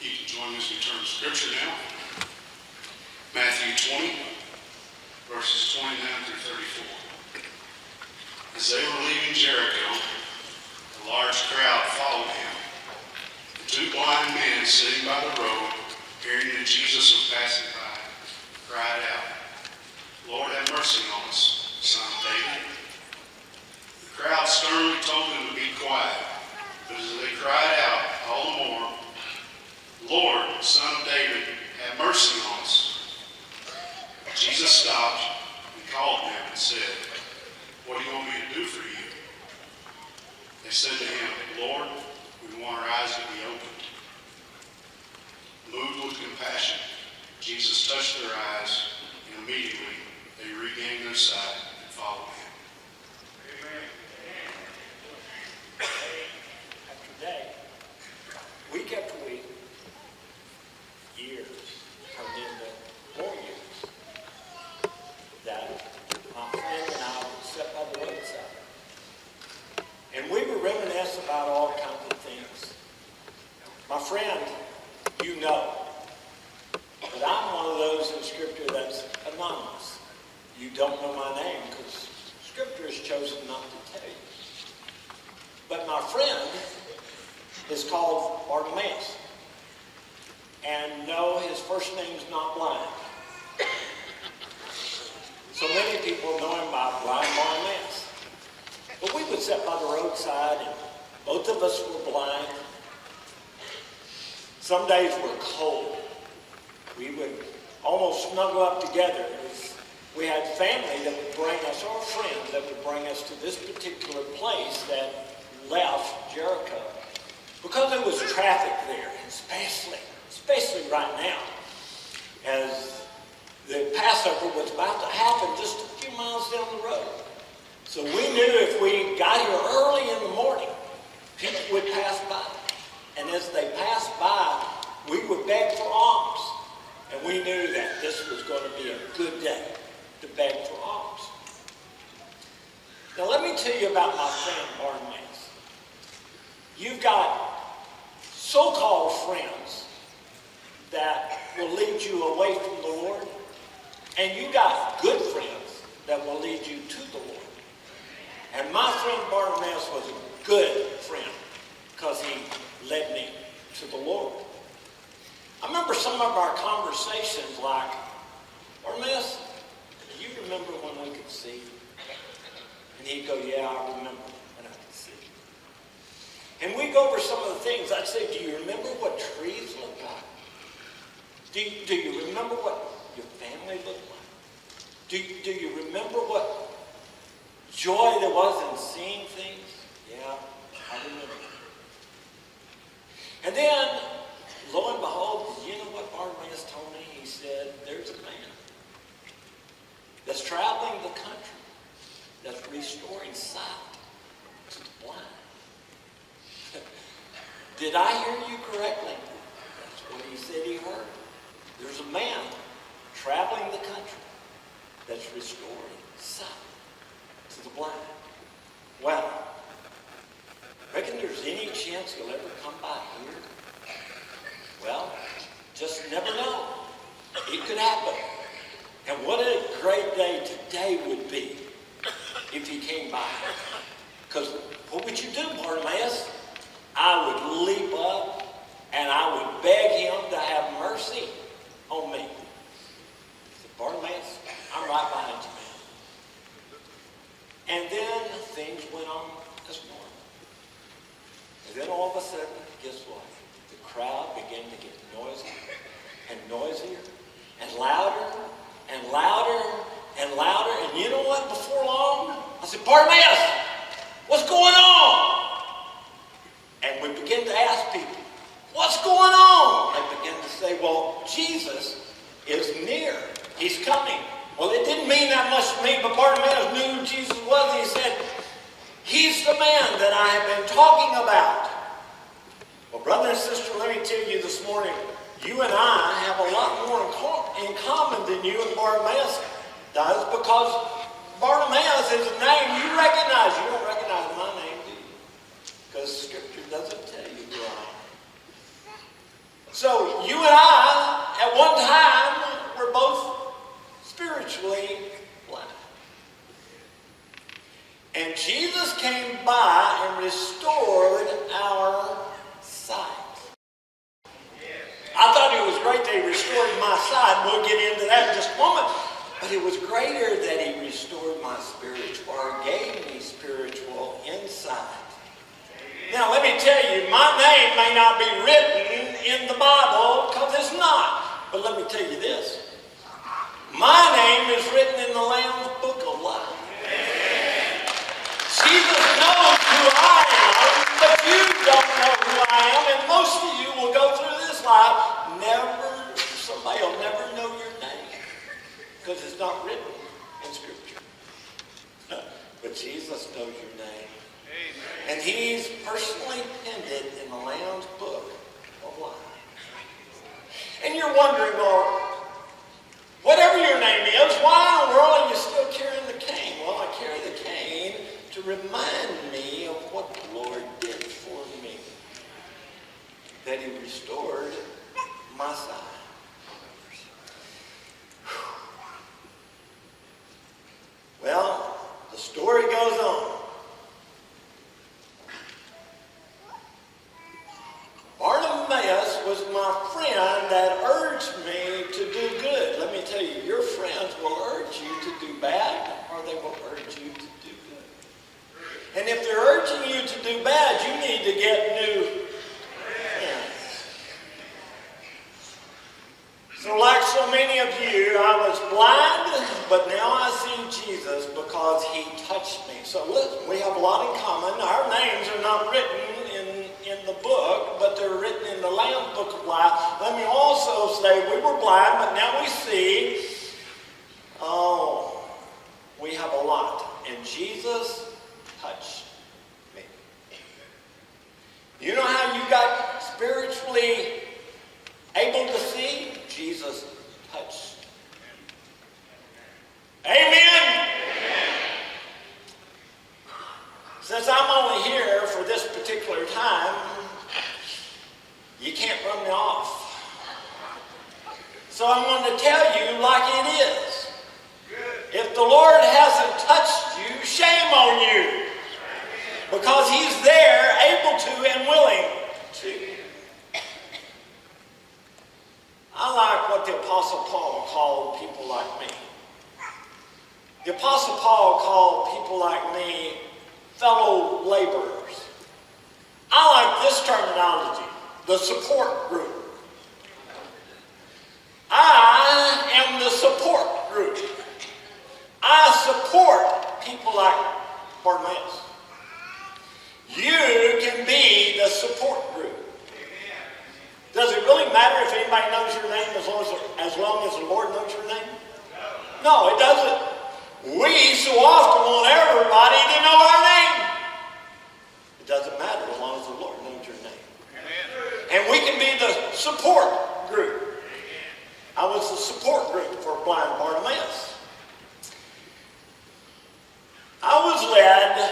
You can join me as we turn to Scripture now. Matthew 20, verses 29 through 34. As they were leaving Jericho, a large crowd followed him. The two blind men sitting by the road, hearing that Jesus was passing by, cried out, "Lord, have mercy on us, Son of David." The crowd sternly told them to be quiet, but as they cried out all the more, "Lord, Son of David, have mercy on us." Jesus stopped and called them and said, "What do you want me to do for you?" They said to him, "Lord, we want our eyes to be opened." Moved with compassion, Jesus touched their eyes, and immediately they regained their sight and followed him. Amen. After day, week after week, years turned into more years that my friend and I would sit by the roadside. And we would reminisce about all kinds of things. My friend, you know, but I'm one of those in Scripture that's anonymous. You don't know my name because Scripture has chosen not to tell you. But my friend is called Bartimaeus. And no, his first name's not blind. So many people know him by blind Bartimaeus. But we would sit by the roadside and both of us were blind. Some days were cold. We would almost snuggle up together. We had family that would bring us, or friends that would bring us to this particular place that left Jericho. Because there was traffic there, especially right now, as the Passover was about to happen just a few miles down the road. So we knew if we got here early in the morning, people would pass by. And as they passed by, we would beg for alms. And we knew that this was going to be a good day to beg for alms. Now let me tell you about my friend Bartimaeus. You've got so-called friends that will lead you away from the Lord, and you got good friends that will lead you to the Lord. And my friend Bartimaeus was a good friend because he led me to the Lord. I remember some of our conversations like, "Bartimaeus, do you remember when we could see?" And he'd go, "Yeah, I remember when I could see." And we'd go over some of the things. I'd say, "Do you remember what trees look like? Do you remember what your family looked like? Do you remember what joy there was in seeing things?" "Yeah, I remember." And then, lo and behold, you know what Bartimaeus told me? He said, "There's a man that's traveling the country that's restoring sight to the blind." Did I hear you correctly? That's what he said he heard. There's a man traveling the country that's restoring sight to the blind. Well, reckon there's any chance he'll ever come by here? Well, just never know. It could happen. And what a great day today would be if he came by. Because what would you do, Bartimaeus? I would leap up and I would beg him to have mercy on me. I said, "Bartimaeus, I'm right behind you, man." And then things went on as normal. And then all of a sudden, guess what? The crowd began to get noisier and noisier and louder and louder and louder. And you know what? Before long, I said, "Bartimaeus, what's going on?" And we began to ask people, "What's going on?" They began to say, "Well, Jesus is near. He's coming." Well, it didn't mean that much to me, but Bartimaeus knew who Jesus was. And he said, "He's the man that I have been talking about." Well, brother and sister, let me tell you this morning, you and I have a lot more in common than you and Bartimaeus does, because Bartimaeus is a name you recognize. You don't recognize my name, do you? Because Scripture doesn't tell you who I am. So you and I, at one time, were both spiritually blind. And Jesus came by and restored our sight. I thought it was great that he restored my sight. We'll get into that in just a moment. But it was greater that he restored my spiritual, or gave me spiritual insight. Now let me tell you, my name may not be written in the Bible, because it's not. But let me tell you this. My name is written in the Lamb's Book of Life. Jesus knows who I am, but you don't know who I am. And most of you will go through this life, somebody will never know your name, because it's not written in Scripture. But Jesus knows your name. And he's personally penned it in the Lamb's Book of Life. And you're wondering, well, whatever your name is, why in the world are you still carrying the cane? Well, I carry the cane to remind me of what the Lord did for me. That he restored my sight. Well, the story goes on. Bartimaeus was my friend that urged me to do good. Let me tell you, your friends will urge you to do bad, or they will urge you to do good. And if they're urging you to do bad, you need to get new friends. So like so many of you, I was blind, but now I see Jesus because he touched me. So listen, we have a lot in common. Our names are not written in the book, but they're written in the Lamb's Book of Life. Let me also say we were blind, but now we see. Oh, we have a lot. And Jesus touched me. You know how you got spiritually able to see? Jesus touched. Amen? Since I'm only here for this particular time, you can't run me off. So I'm going to tell you like it is. If the Lord hasn't touched you, shame on you. Because he's there, able to and willing to. I like what the Apostle Paul called people like me. The Apostle Paul called people like me fellow laborers. I like this terminology, the support group. I am the support group. I support people like Bartimaeus. You can be the support group. Does it really matter if anybody knows your name as long as the Lord knows your name? No, it doesn't. We so often want everybody to know our name. It doesn't matter as long as the Lord knows your name. Amen. And we can be the support group. I was the support group for blind Bartimaeus. I was led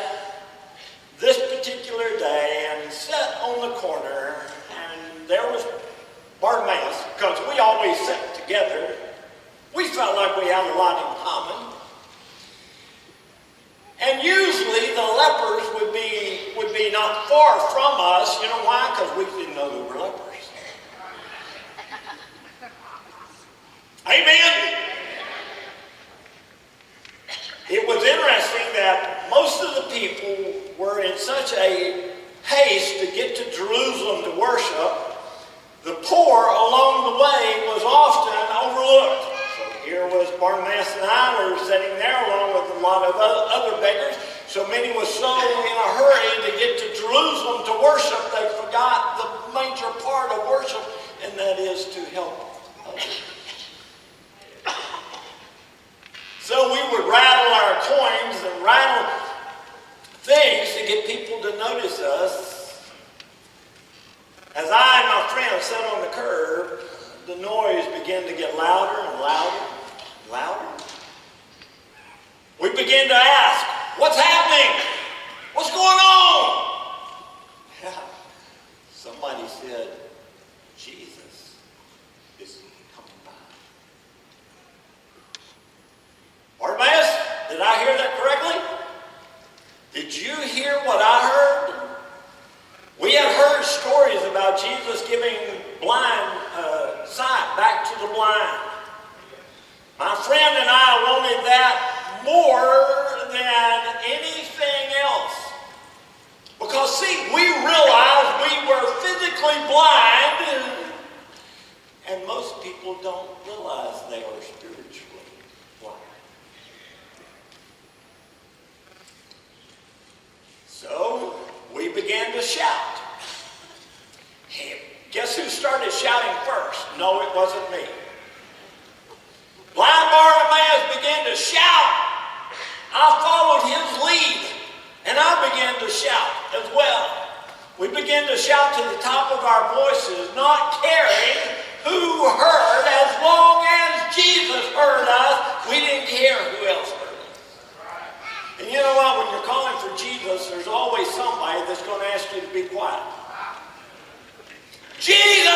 this particular day and sat on the corner, and there was Bartimaeus, because we always sat together. We felt like we had a lot in common. And usually the lepers would be not far from us. You know why? Because we didn't know they were lepers. Amen? It was interesting that most of the people were in such a haste to get to Jerusalem to worship. The poor along the way was often overlooked. Here was Bartimaeus and I were sitting there along with a lot of other beggars. So many was so in a hurry to get to Jerusalem to worship, they forgot the major part of worship, and that is to help others. So we would rattle our coins and rattle things to get people to notice us. As I and my friend sat on the curb, the noise began to get louder and louder and louder. We began to ask, what's happening? What's going on? Somebody said, Jesus. Jesus giving blind sight back to the blind. My friend and I wanted that more than anything else. Because, see, we realized we were physically blind, and most people don't realize they are spiritually blind. So, we began to shout. Hey, guess who started shouting first? No, it wasn't me. Blind Bartimaeus began to shout. I followed his lead, and I began to shout as well. We began to shout to the top of our voices, not caring who heard. As long as Jesus heard us, we didn't care who else heard us. And you know what? When you're calling for Jesus, there's always somebody that's going to ask you to be quiet. Jesus!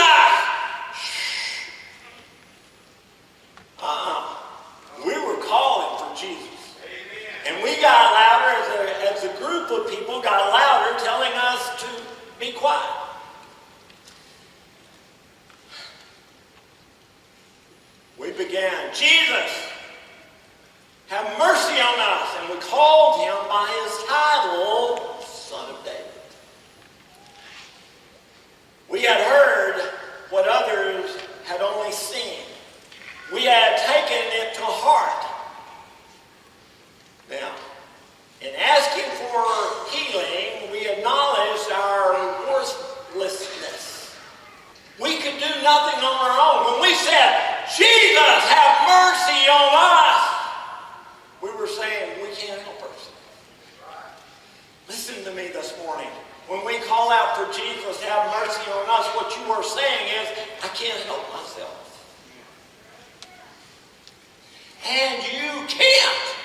We were calling for Jesus. And we got louder as a group of people got louder telling us to be quiet. We began, Jesus, have mercy on us. And we called him by his title, Son of David. We had heard what others had only seen. We had taken it to heart. Now, in asking for healing, we acknowledged our worthlessness. We could do nothing on our own. When we said, Jesus, have mercy on us, we were saying we can't help ourselves. Listen to me this morning. When we call out for Jesus, have mercy on us, what you are saying is, I can't help myself. And you can't.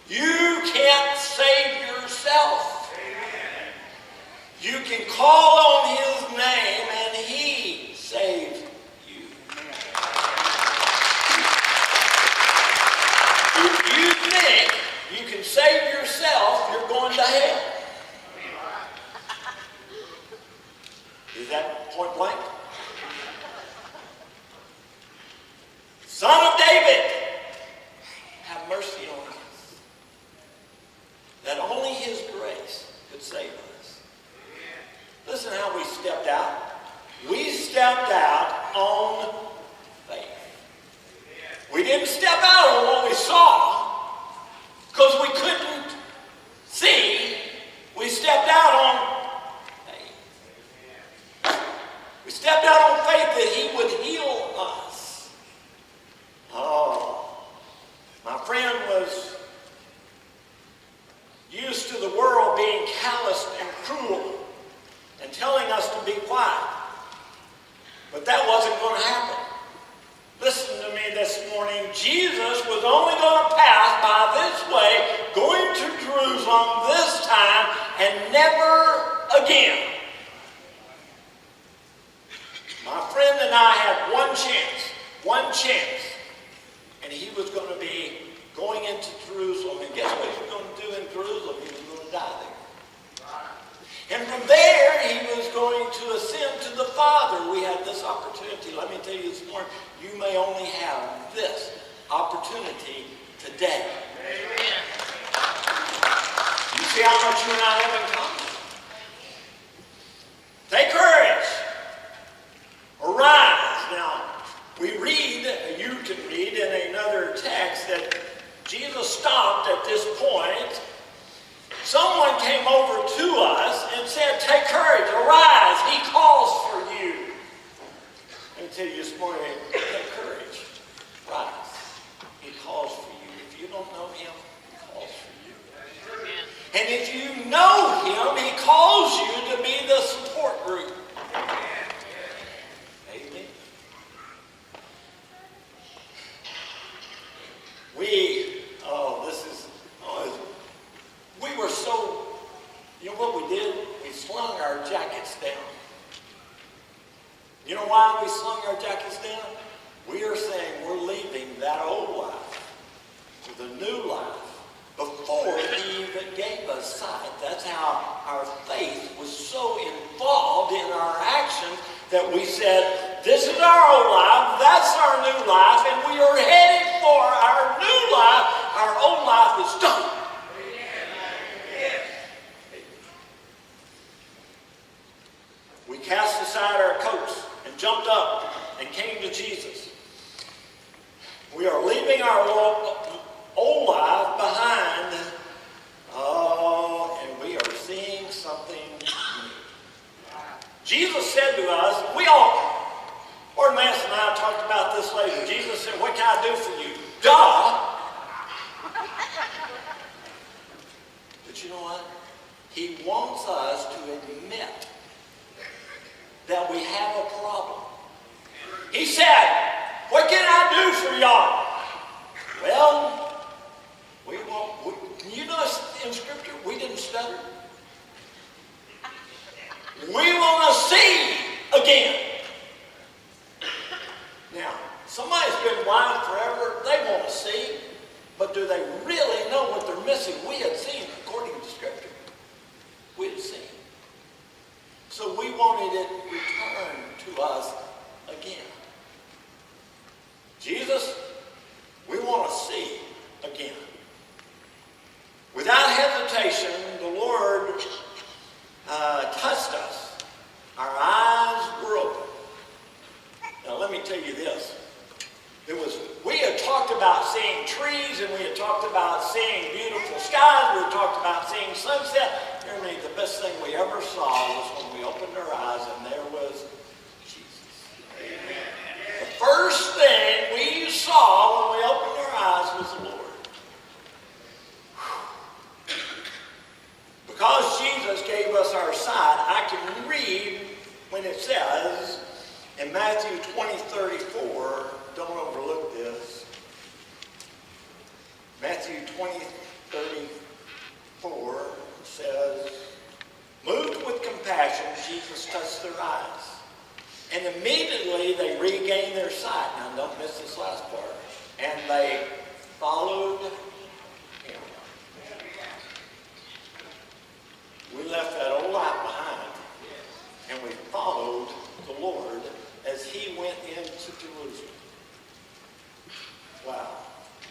You can't save yourself. You can call on his name and he saves you. If you think you can save yourself, you're going to hell. Is that point blank? Son of David, have mercy on us. That only his grace could save us. Listen how we stepped out. We stepped out on faith. We didn't step out on what we saw because we couldn't see. We stepped out on faith. We stepped out on faith that he would heal us. Oh, my friend was used to the world being calloused and cruel and telling us to be quiet. But that wasn't going to happen. Listen to me this morning. Jesus was only going to pass by this way, going to Jerusalem this time, and never again. My friend and I had one chance, and he was going to be going into Jerusalem. And guess what he was going to do in Jerusalem? He was going to die there. And from there, he was going to ascend to the Father. We had this opportunity. Let me tell you this morning, you may only have this opportunity today. Amen. You see how much you and I have in common? Take courage. Arise. Now, we read, you can read in another text that Jesus stopped at this point. Someone came over to us and said, take courage, arise, he calls for you. Let me tell you this morning, take courage, rise. He calls for you. If you don't know him, he calls for you. And if you know him, he calls you to be the support group. Amen. We were so, you know what we did? We slung our jackets down. You know why we slung our jackets down? We are saying we're leaving that old life to the new life before he even gave us sight. That's how our faith was so involved in our actions that we said, this is our old life, that's our new life, and we are headed for our new life. Our old life is done. We cast aside our coats and jumped up and came to Jesus. We are leaving our old life behind. Oh, and we are seeing something new. Jesus said to us, Lord Mass and I talked about this later. Jesus said, what can I do for you? Duh! But you know what? He wants us to admit that we have a problem. He said, what can I do for y'all? Well, you know in Scripture, we didn't stutter. We want to see again. Now, somebody's been blind forever. They want to see. But do they really know what they're missing? We had seen, according to Scripture. We had seen. So we wanted it returned to us again. Jesus, we want to see again. Without hesitation, the Lord touched us. Our eyes were open. Now let me tell you this. We had talked about seeing trees, and we had talked about seeing beautiful skies. We had talked about seeing sunset. Hear me, the best thing we ever saw was when we opened our eyes and there was Jesus. Amen. The first thing we saw when we opened our eyes was the Lord. Because Jesus gave us our sight, I can read when it says in Matthew 20:34, don't overlook this. Matthew 20:34 says, moved with compassion, Jesus touched their eyes. And immediately they regained their sight. Now don't miss this last part. And they followed him. We left that old life behind. And we followed the Lord as he went into Jerusalem. Wow,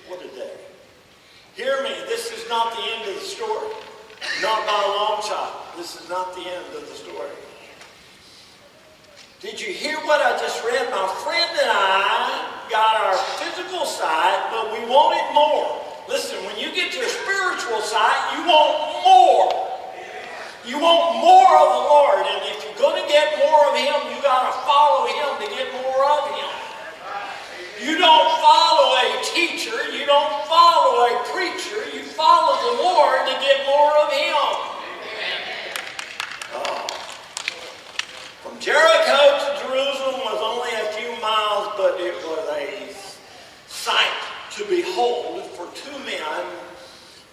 what a day. Hear me, this is not the end of the story. Not by a long shot. This is not the end of the story. Did you hear what I just read? My friend and I got our physical sight, but we wanted more. Listen, when you get your spiritual sight, you want more. You want more of the Lord, and if you're going to get more of him, you got to follow him to get more of him. You don't follow a teacher, you don't follow a preacher, you follow the Lord to get more of him. Oh. From Jericho to Jerusalem was only a few miles, but it was a sight to behold for two men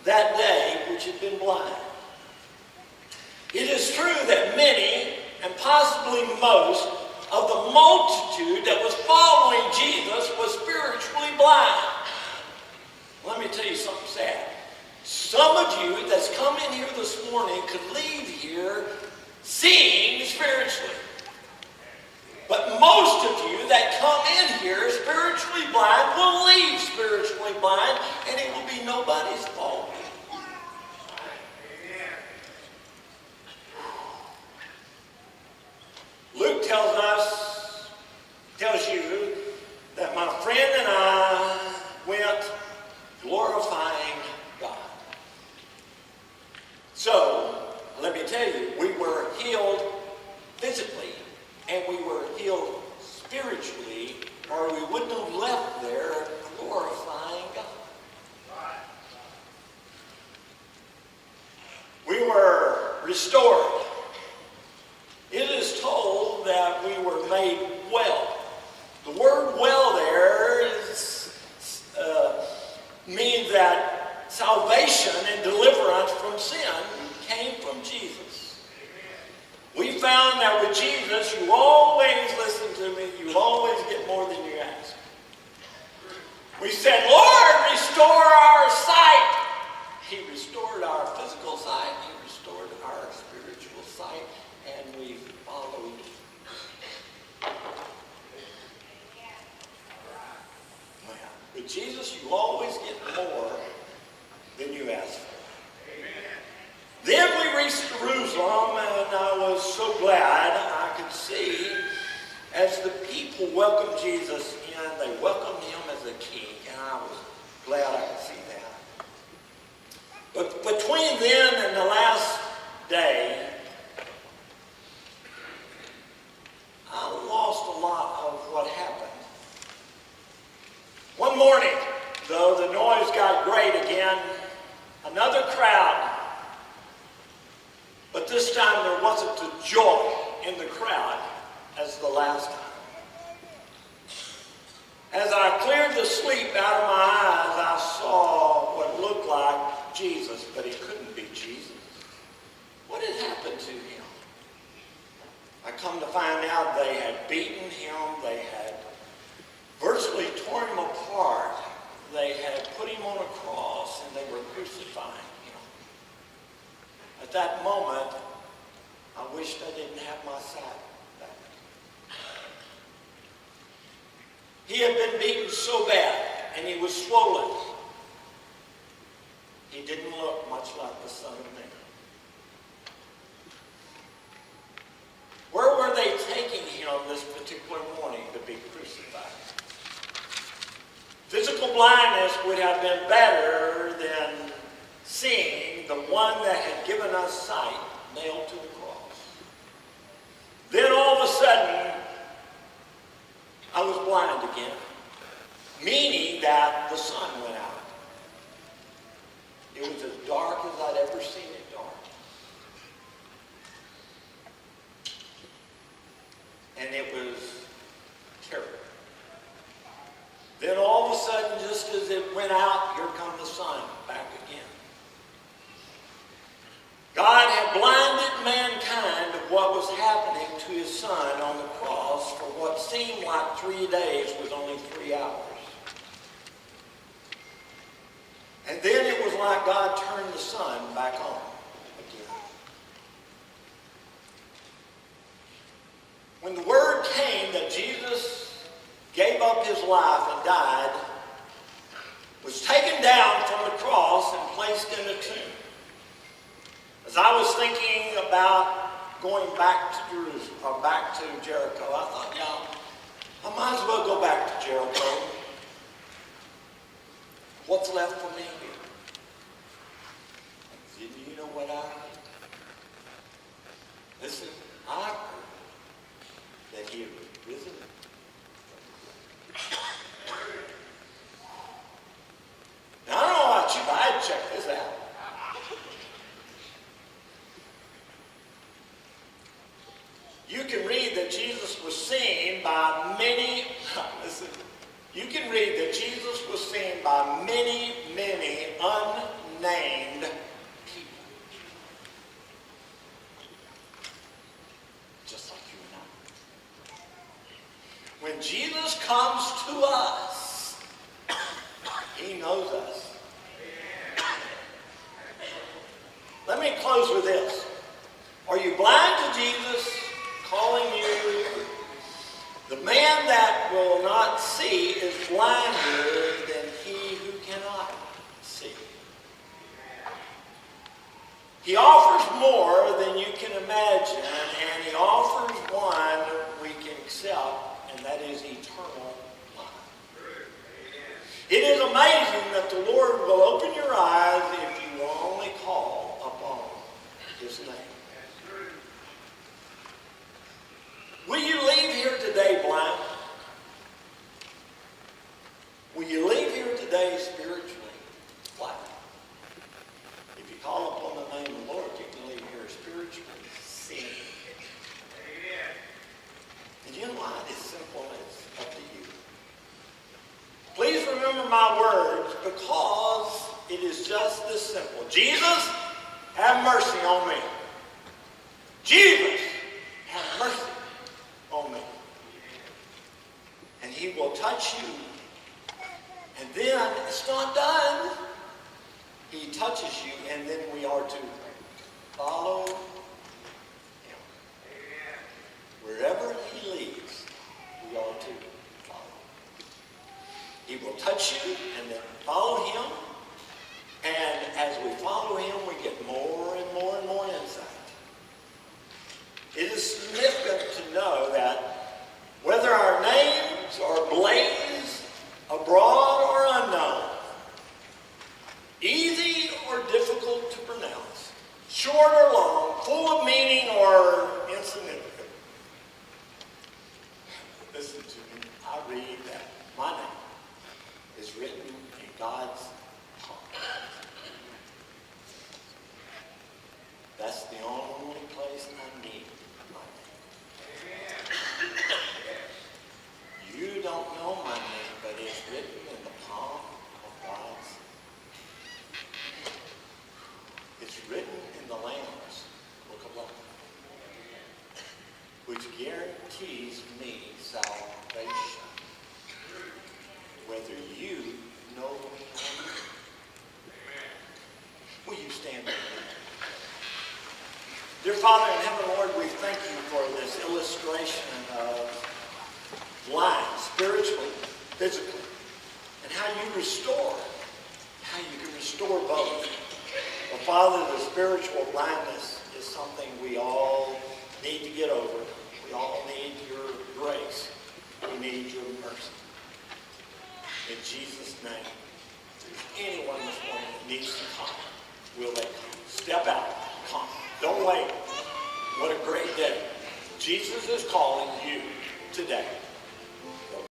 that day which had been blind. It is true that many, and possibly most, of the multitude that was following Jesus was spiritually blind. Let me tell you something sad. Some of you that's come in here this morning could leave here seeing spiritually. But most of you that come in here spiritually blind will leave spiritually blind, and it will be nobody's fault. Luke tells you that my friend and I went glorifying God. So, let me tell you, we were healed physically and we were healed spiritually, or we wouldn't have left there glorifying God. We were restored. It is told that we were made well. The word well there means that salvation and deliverance from sin came from Jesus. We found that with Jesus, you always listen to me, you always get more than you ask. We said, Lord, restore our sight. With Jesus, you always get more than you ask for. Then we reached Jerusalem, and I was so glad I could see as the people welcomed Jesus in, they welcomed him as a king, and I was glad I could see that. But between then and the last day, I lost a lot of what happened. One morning, though, the noise got great again. Another crowd. But this time there wasn't the joy in the crowd as the last time. As I cleared the sleep out of my eyes, I saw what looked like Jesus, but it couldn't be Jesus. What had happened to him? I come to find out they had beaten him, they had virtually torn him apart, they had put him on a cross, and they were crucifying him. At that moment, I wished I didn't have my sight back. He had been beaten so bad, and he was swollen. He didn't look much like the Son of Man. Where were they taking him this particular morning to be crucified? Physical blindness would have been better than seeing the one that had given us sight nailed to the cross. Then all of a sudden, I was blind again, meaning that the sun went out. It was as dark as I'd ever seen it dark. And it was terrible. Then all of a sudden, just as it went out, here come the sun back again. God had blinded mankind of what was happening to his Son on the cross for what seemed like 3 days was only 3 hours. And then it was like God turned the sun back on again. When the word came that Jesus gave up his life and died, was taken down from the cross and placed in a tomb. As I was thinking about going back to Jerusalem, or back to Jericho, I thought, I might as well go back to Jericho. What's left for me here? Didn't you know what I heard? Listen, I heard that he had risen. Now, I don't know about you, but I had checked this out. You can read that Jesus was seen by many, listen, you can read that Jesus was seen by many, many unnamed people. Just like you and I. When Jesus comes to us, he knows us. Let me close with this. Are you blind to Jesus calling you? The man that will not see is blinder than he who cannot see. He offers more than you can imagine, and he offers one we can accept, and that is eternal life. It is amazing that the Lord will open your eyes if you will only call upon his name. Will you leave here today blind? Will you leave here today spiritually blind? If you call upon the name of the Lord, you can leave here spiritually seeing. And you know what? It's simple. It's up to you. Please remember my words because it is just this simple. Jesus, have mercy on me. Jesus, have mercy on me. And he will touch you. And then it's not done. He touches you, and then we are to follow him. Wherever he leads, we are to follow. He will touch you and then follow him. And as we follow him, we get more and more and more insight. It is significant to know that whether our names are blazed abroad or unknown, easy or difficult to pronounce, short or long, full of meaning or insignificant. Listen to me. I read that my name is written in God's heart. That's the only place I need my name. You don't know my name, but it's written in the palm of God's. It's written in the Lamb's Book of Life, which guarantees me salvation, whether you know me or not. Will you stand with me? Dear Father in heaven, Lord, we thank you for this illustration of blind, spiritually, physically, and how you restore, how you can restore both. Well, Father, the spiritual blindness is something we all need to get over. We all need your grace. We need your mercy. In Jesus' name, if there's anyone this morning that needs to come, will they come? Step out. Come. Don't wait. What a great day. Jesus is calling you today.